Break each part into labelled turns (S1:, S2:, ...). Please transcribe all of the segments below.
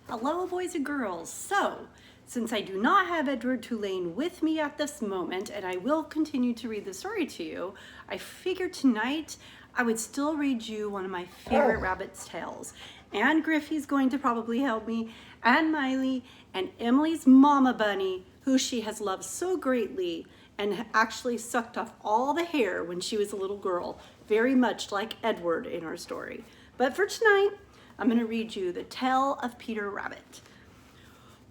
S1: Hello, boys and girls. So, since I do not have Edward Tulane with me at this moment, and I will continue to read the story to you, I figured tonight I would still read you one of my favorite rabbit's tales. And Griffey's going to probably help me, and Miley, and Emily's mama bunny, who she has loved so greatly and actually sucked off all the hair when she was a little girl, very much like Edward in our story. But for tonight, I'm going to read you the tale of Peter Rabbit.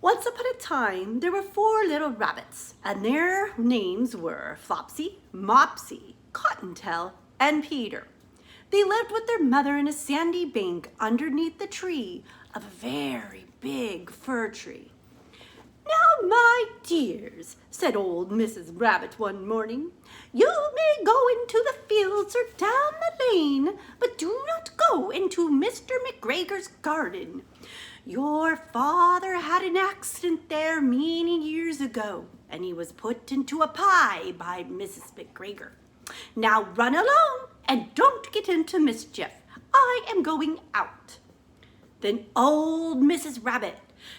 S1: Once upon a time, there were 4 little rabbits, and their names were Flopsy, Mopsy, Cottontail, and Peter. They lived with their mother in a sandy bank underneath the tree of a very big fir tree. "Now, my dears," said old Mrs. Rabbit one morning, "you may go into the fields or down the lane, but do not go into Mr. McGregor's garden. Your father had an accident there many years ago, and he was put into a pie by Mrs. McGregor. Now run along and don't get into mischief. I am going out." Then old Mrs. Rabbit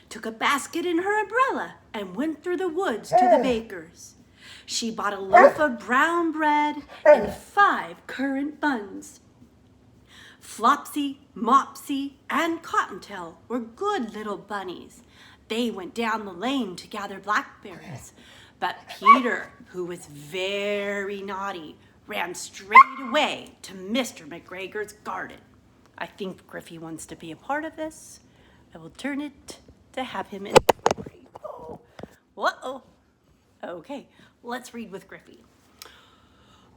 S1: took a basket and her umbrella and went through the woods to the baker's. She bought a loaf of brown bread and 5 currant buns. Flopsy, Mopsy, and Cottontail were good little bunnies. They went down the lane to gather blackberries. But Peter, who was very naughty, ran straight away to Mr. McGregor's garden. I think Griffey wants to be a part of this. I will turn it to have him in the story. Oh, uh-oh. Okay, let's read with Griffey.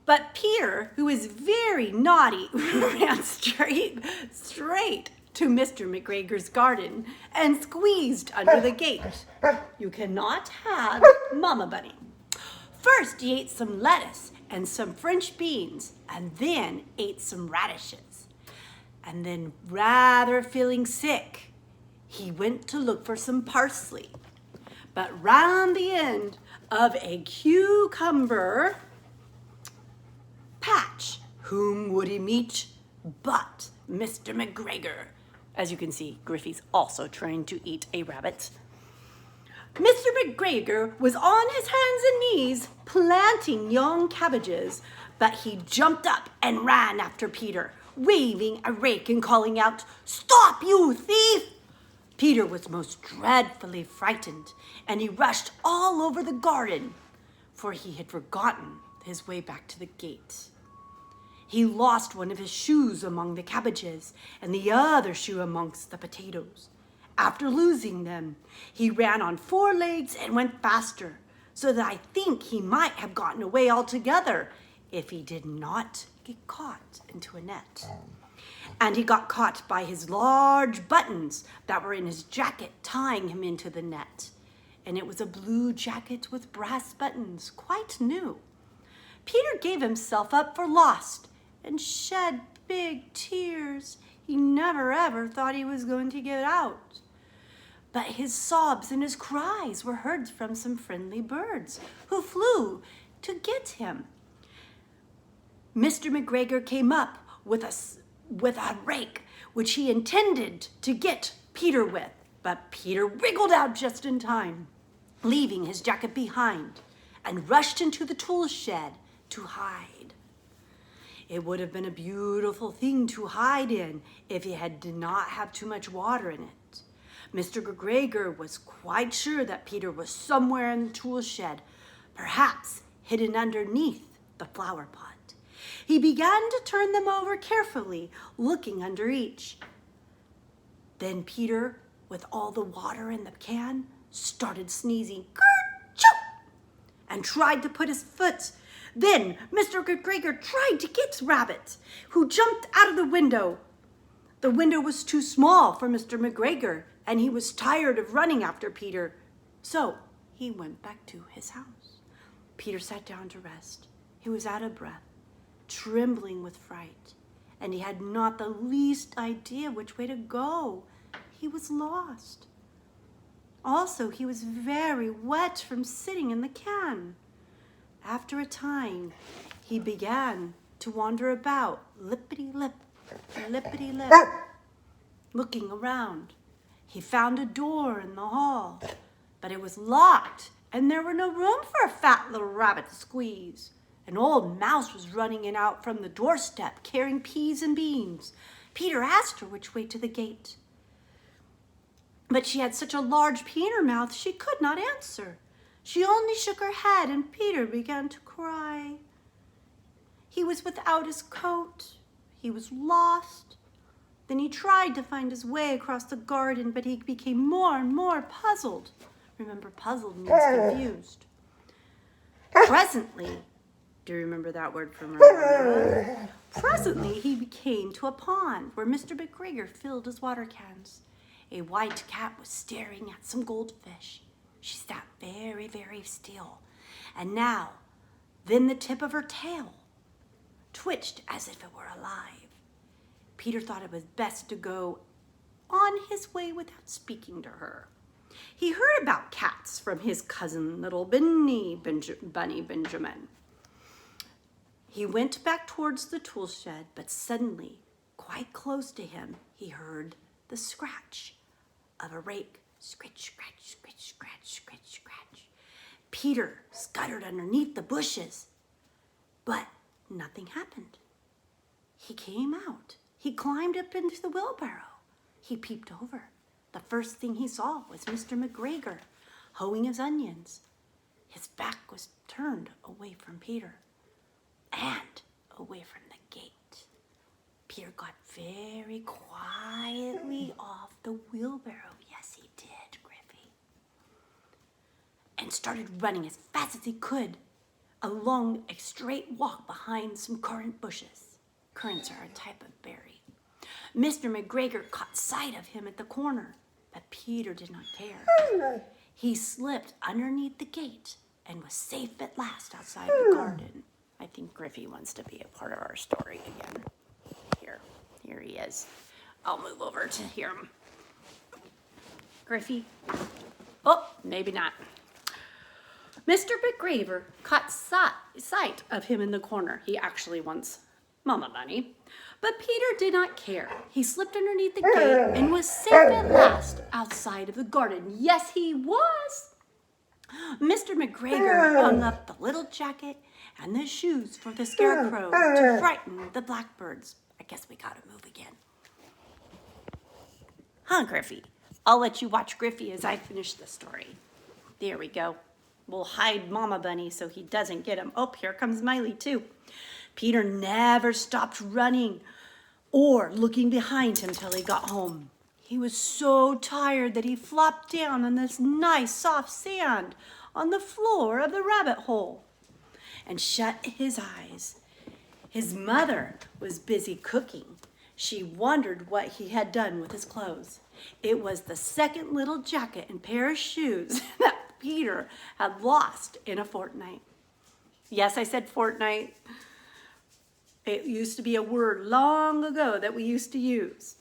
S1: But Peter, who is very naughty, ran straight to Mr. McGregor's garden and squeezed under the gate. You cannot have Mama Bunny. First, he ate some lettuce and some French beans, and then ate some radishes. And then, rather feeling sick, he went to look for some parsley. But round the end of a cucumber patch, whom would he meet but Mr. McGregor? As you can see, Griffey's also trying to eat a rabbit. Mr. McGregor was on his hands and knees planting young cabbages, but he jumped up and ran after Peter, waving a rake and calling out, "Stop, you thief!" Peter was most dreadfully frightened, and he rushed all over the garden, for he had forgotten his way back to the gate. He lost one of his shoes among the cabbages and the other shoe amongst the potatoes. After losing them, he ran on 4 legs and went faster, so that I think he might have gotten away altogether if he did not get caught into a net. And he got caught by his large buttons that were in his jacket, tying him into the net. And it was a blue jacket with brass buttons, quite new. Peter gave himself up for lost and shed big tears. He never ever thought he was going to get out. But his sobs and his cries were heard from some friendly birds who flew to get him. Mr. McGregor came up with a rake, which he intended to get Peter with, but Peter wriggled out just in time, leaving his jacket behind, and rushed into the tool shed to hide. It would have been a beautiful thing to hide in if it did not have too much water in it. Mr. McGregor was quite sure that Peter was somewhere in the tool shed, perhaps hidden underneath the flower pot. He began to turn them over carefully, looking under each. Then Peter, with all the water in the can, started sneezing, "Ker-choo!" and tried to put his foot. Then Mr. McGregor tried to get Rabbit, who jumped out of the window. The window was too small for Mr. McGregor, and he was tired of running after Peter, so he went back to his house. Peter sat down to rest. He was out of breath, trembling with fright, and he had not the least idea which way to go. He was lost. Also, he was very wet from sitting in the can. After a time, he began to wander about, lippity-lip, lippity-lip, looking around. He found a door in the hall, but it was locked, and there were no room for a fat little rabbit to squeeze. An old mouse was running in out from the doorstep, carrying peas and beans. Peter asked her which way to the gate, but she had such a large pea in her mouth she could not answer. She only shook her head, and Peter began to cry. He was without his coat. He was lost. Then he tried to find his way across the garden, but he became more and more puzzled. Remember, puzzled means confused. Presently, do you remember that word from earlier? Presently, he came to a pond where Mr. McGregor filled his water cans. A white cat was staring at some goldfish. She sat very, very still, and now, then the tip of her tail twitched as if it were alive. Peter thought it was best to go on his way without speaking to her. He heard about cats from his cousin, little Bunny Benjamin. He went back towards the tool shed, but suddenly, quite close to him, he heard the scratch of a rake. Scratch, scratch, scratch, scratch, scratch, scratch. Peter scuttered underneath the bushes, but nothing happened. He came out. He climbed up into the wheelbarrow. He peeped over. The first thing he saw was Mr. McGregor hoeing his onions. His back was turned away from Peter and away from the gate. Peter got very quietly off the wheelbarrow. Yes, he did, Griffey. And started running as fast as he could along a straight walk behind some currant bushes. Currants are a type of berry. Mr. McGregor caught sight of him at the corner, but Peter did not care. He slipped underneath the gate and was safe at last outside the garden. I think Griffey wants to be a part of our story again. Here he is. I'll move over to hear him. Griffey. Oh, maybe not. Mr. McGregor caught sight of him in the corner. He actually wants Mama Bunny. But Peter did not care. He slipped underneath the gate and was safe at last outside of the garden. Yes, he was. Mr. McGregor hung up the little jacket and the shoes for the scarecrow to frighten the blackbirds. I guess we gotta move again. Huh, Griffey? I'll let you watch Griffey as I finish the story. There we go. We'll hide Mama Bunny so he doesn't get him. Oh, here comes Miley too. Peter never stopped running or looking behind him till he got home. He was so tired that he flopped down on this nice soft sand on the floor of the rabbit hole and shut his eyes. His mother was busy cooking. She wondered what he had done with his clothes. It was the second little jacket and pair of shoes that Peter had lost in a fortnight. Yes, I said fortnight. It used to be a word long ago that we used to use.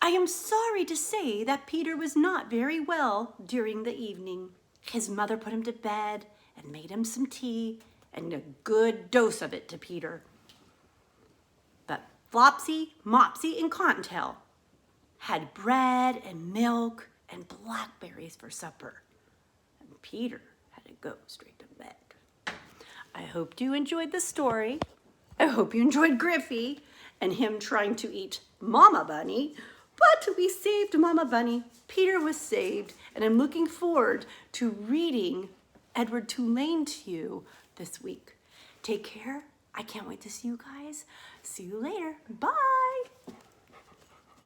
S1: I am sorry to say that Peter was not very well during the evening. His mother put him to bed and made him some tea and a good dose of it to Peter. But Flopsy, Mopsy, and Cottontail had bread and milk and blackberries for supper. And Peter had to go straight to bed. I hope you enjoyed the story. I hope you enjoyed Griffey and him trying to eat Mama Bunny. But we saved Mama Bunny. Peter was saved. And I'm looking forward to reading Edward Tulane to you this week. Take care. I can't wait to see you guys. See you later. Bye.